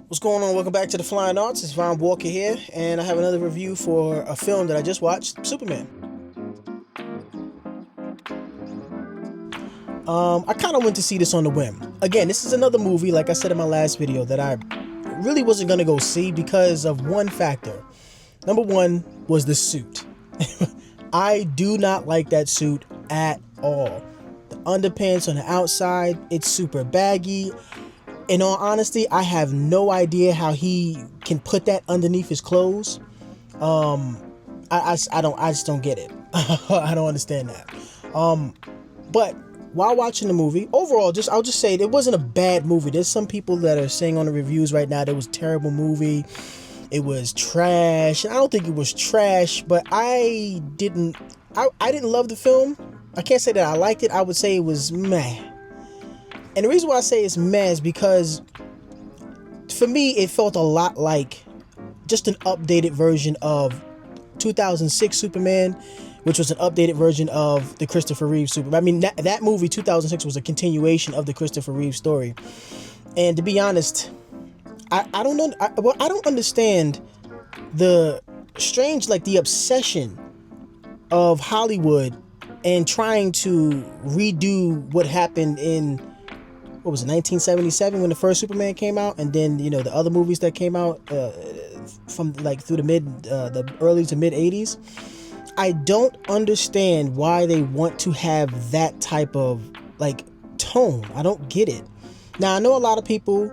What's going on? Welcome back to the Flying-Artz. It's Von Walker here, and I have another review for a film that I just watched, Superman. I kind of went to see this on the whim. Again, this is another movie, like I said in my last video, that I really wasn't going to go see because of one factor. Number one was the suit. I do not like that suit at all. The underpants on the outside, it's super baggy. In all honesty, I have no idea how he can put that underneath his clothes. I just don't get it. I don't understand that. But while watching the movie, overall, I'll just say it wasn't a bad movie. There's some people that are saying on the reviews right now that it was a terrible movie. It was trash. I don't think it was trash, but I didn't love the film. I can't say that I liked it. I would say it was meh. And the reason why I say it's meh is because for me, it felt a lot like just an updated version of 2006 Superman, which was an updated version of the Christopher Reeve Superman. I mean, that movie 2006 was a continuation of the Christopher Reeve story. And to be honest, I don't know. I don't understand the strange, like the obsession of Hollywood and trying to redo what happened in, what was it, 1977 when the first Superman came out, and then the other movies that came out from like through the early to mid 80s. I don't understand why they want to have that type of like tone. I don't get it. Now I know a lot of people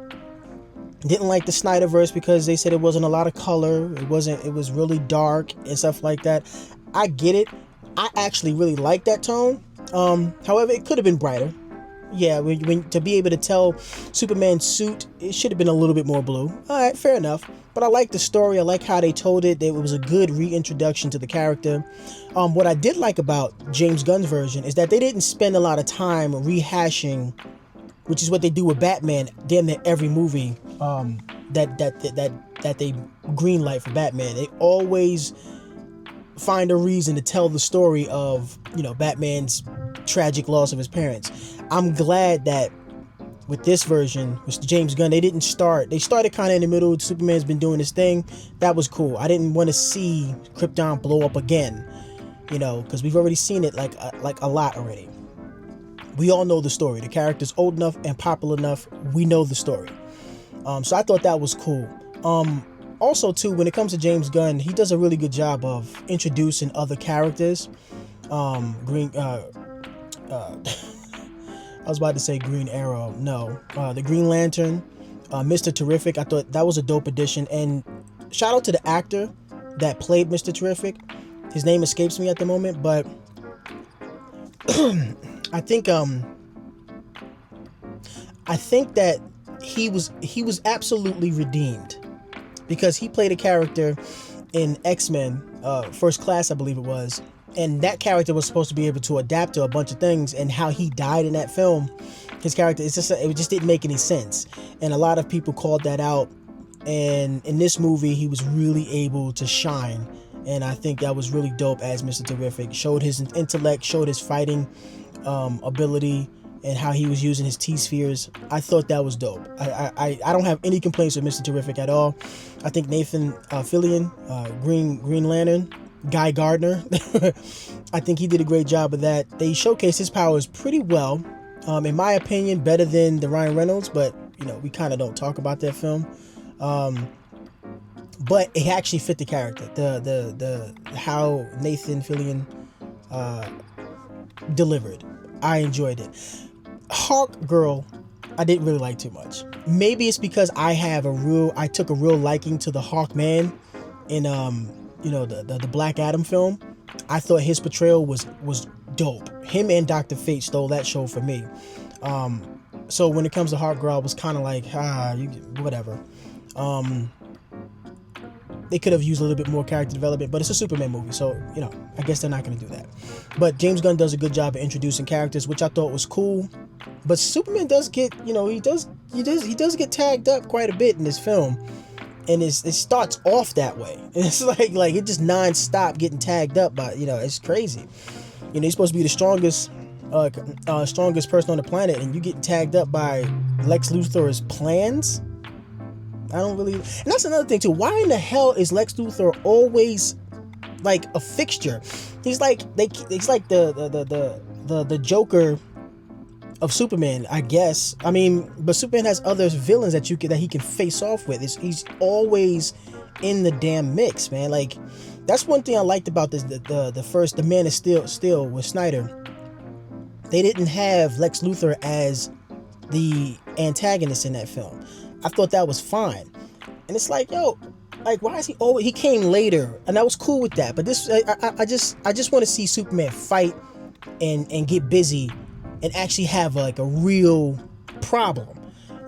didn't like the Snyderverse because they said it wasn't a lot of color. It was really dark and stuff like that. I get it. I actually really like that tone. However, it could have been brighter. Yeah, when to be able to tell Superman's suit, it should have been a little bit more blue. All right, fair enough. But I like the story. I like how they told it. It was a good reintroduction to the character. What I did like about James Gunn's version is that they didn't spend a lot of time rehashing, which is what they do with Batman damn near every movie that they greenlight for Batman. They always find a reason to tell the story of Batman's tragic loss of his parents. I'm glad that with this version, with James Gunn, they started kind of in the middle. Superman's been doing his thing. That was cool. I didn't want to see Krypton blow up again, because we've already seen it like a lot already. We all know the story. The character's old enough and popular enough. We know the story. So I thought that was cool. Also, too, when it comes to James Gunn, he does a really good job of introducing other characters. I was about to say Green Arrow. No, the Green Lantern, Mr. Terrific. I thought that was a dope addition. And shout out to the actor that played Mr. Terrific. His name escapes me at the moment, but I think that he was absolutely redeemed because he played a character in X-Men First Class, I believe it was. And that character was supposed to be able to adapt to a bunch of things, and how he died in that film, his character, it just didn't make any sense. And a lot of people called that out. And in this movie, he was really able to shine. And I think that was really dope as Mr. Terrific. Showed his intellect, showed his fighting ability, and how he was using his T-spheres. I thought that was dope. I don't have any complaints with Mr. Terrific at all. I think Nathan Fillion, Green Lantern, Guy Gardner, I think he did a great job of that. They showcased his powers pretty well. In my opinion, better than the Ryan Reynolds, but we kind of don't talk about that film. But it actually fit the character. The how Nathan Fillion delivered. I enjoyed it. Hawk Girl, I didn't really like too much. Maybe it's because I took a real liking to the Hawkman in the Black Adam film. I thought his portrayal was dope. Him and Dr. Fate stole that show for me. So when it comes to Hawk Girl, I was kind of like, whatever. They could have used a little bit more character development, but it's a Superman movie, so I guess they're not going to do that. But James Gunn does a good job of introducing characters, which I thought was cool. But Superman does get, he does get tagged up quite a bit in this film. And it starts off that way. It's like it just non-stop getting tagged up by, it's crazy. He's supposed to be the strongest person on the planet, and you getting tagged up by Lex Luthor's plans. I don't really, and that's another thing too. Why in the hell is Lex Luthor always like a fixture? He's like he's like the Joker of Superman, I guess. I mean, but Superman has other villains that he can face off with. He's always in the damn mix, man. Like, that's one thing I liked about this. The Man of Steel with Snyder. They didn't have Lex Luthor as the antagonist in that film. I thought that was fine. And it's like, yo, like, why is he always... He came later, and I was cool with that. But this, I just want to see Superman fight and get busy and actually have like a real problem,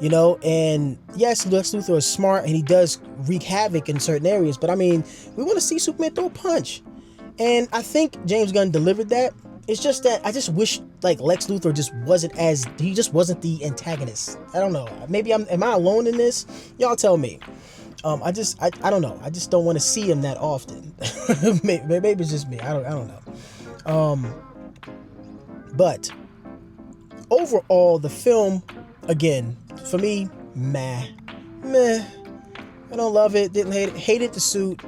you know? And yes, Lex Luthor is smart and he does wreak havoc in certain areas, but I mean, we want to see Superman throw a punch. And I think James Gunn delivered that. It's just that I just wish like Lex Luthor he just wasn't the antagonist. I don't know. Maybe am I alone in this? Y'all tell me. I don't know. I just don't want to see him that often. maybe it's just me. I don't know. But overall, the film, again, for me, meh. I don't love it. Didn't hate it. Hated the suit.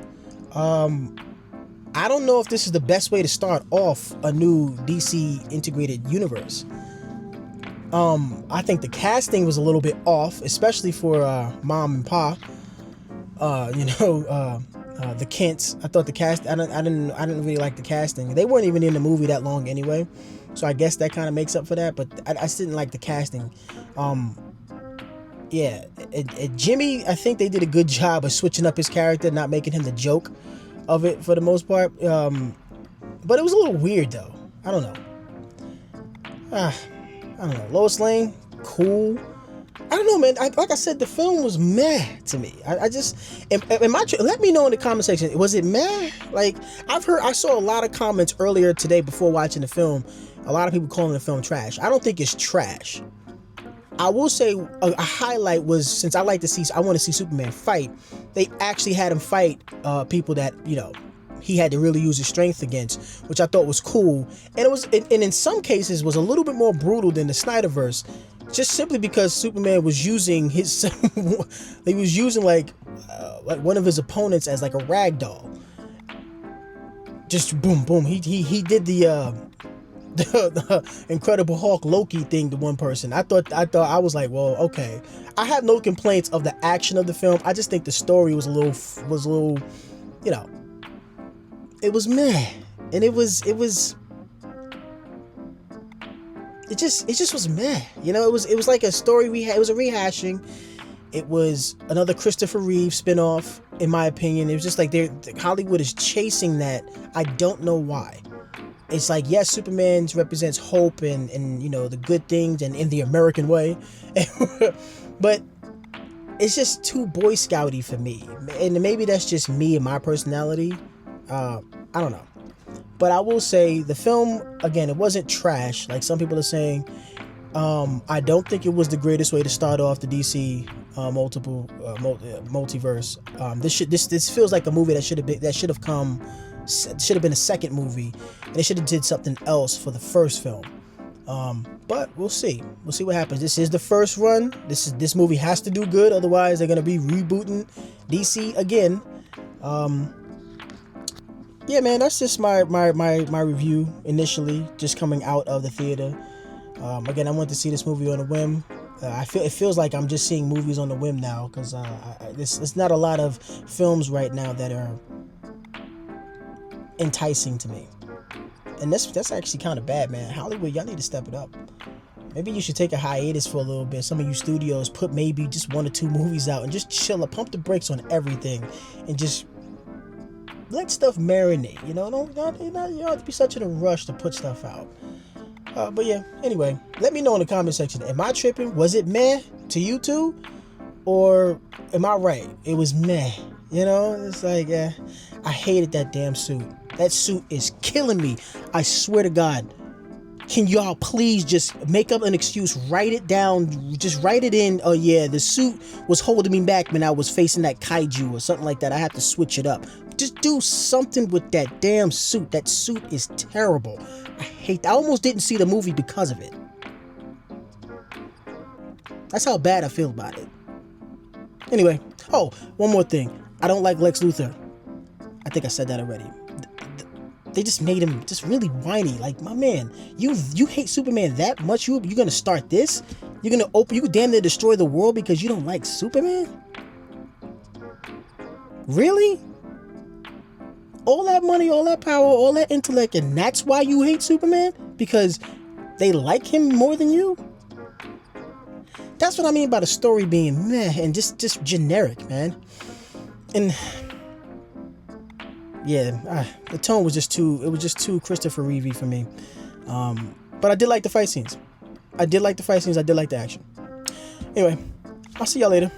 I don't know if this is the best way to start off a new DC integrated universe. I think the casting was a little bit off, especially for Mom and Pa. The Kents. I thought the cast. I didn't really like the casting. They weren't even in the movie that long anyway, so I guess that kind of makes up for that. But I just didn't like the casting. Yeah, Jimmy. I think they did a good job of switching up his character, not making him the joke of it for the most part. But it was a little weird though. I don't know. Lois Lane, cool. I don't know, man. Like I said, the film was meh to me. Let me know in the comment section. Was it meh? Like, I saw a lot of comments earlier today before watching the film. A lot of people calling the film trash. I don't think it's trash. I will say a highlight was, since I want to see Superman fight, they actually had him fight people that, you know, he had to really use his strength against, which I thought was cool. And in some cases was a little bit more brutal than the Snyderverse, just simply because Superman was using like one of his opponents as like a rag doll. Just boom, boom. He did the Incredible Hulk Loki thing to one person. I was like, well, okay. I have no complaints of the action of the film. I just think the story was a little, you know, it was meh, and it just was meh. You know, it was like a story it was a rehashing. It was another Christopher Reeve spinoff, in my opinion. It was just like Hollywood is chasing that. I don't know why. It's like, yes, Superman represents hope and you know, the good things and in the American way, but it's just too Boy Scouty for me. And maybe that's just me and my personality. I don't know. But I will say the film, again, it wasn't trash like some people are saying. I don't think it was the greatest way to start off the DC multiverse. This feels like a movie that should have been a second movie, and they should have did something else for the first film. But we'll see what happens. This is the first run. This movie has to do good, otherwise they're gonna be rebooting DC again. Yeah, man, that's just my review initially, just coming out of the theater. Again, I went to see this movie on a whim. It feels like I'm just seeing movies on a whim now, because there's not a lot of films right now that are enticing to me, and that's actually kind of bad, man. Hollywood, y'all need to step it up. Maybe you should take a hiatus for a little bit. Some of you studios put maybe just 1 or 2 movies out and just chill, pump the brakes on everything, and just let stuff marinate. You know, you don't have to be such in a rush to put stuff out. But yeah, anyway, let me know in the comment section. Am I tripping? Was it meh to you too? Or am I right? It was meh. You know, it's like, I hated that damn suit. That suit is killing me. I swear to God. Can y'all please just make up an excuse, write it down, just write it in. Oh yeah, the suit was holding me back when I was facing that kaiju or something like that. I have to switch it up. Just do something with that damn suit. That suit is terrible. I almost didn't see the movie because of it. That's how bad I feel about it. Anyway, oh, one more thing. I don't like Lex Luthor. I think I said that already. They just made him just really whiny. Like, my man, you hate Superman that much? You're gonna start this? You're gonna you damn near destroy the world because you don't like Superman? Really? All that money, all that power, all that intellect, and that's why you hate Superman? Because they like him more than you? That's what I mean by the story being meh and just generic, man. And yeah, the tone was just too Christopher Reeve for me. But I did like the fight scenes. I did like the action. Anyway, I'll see y'all later.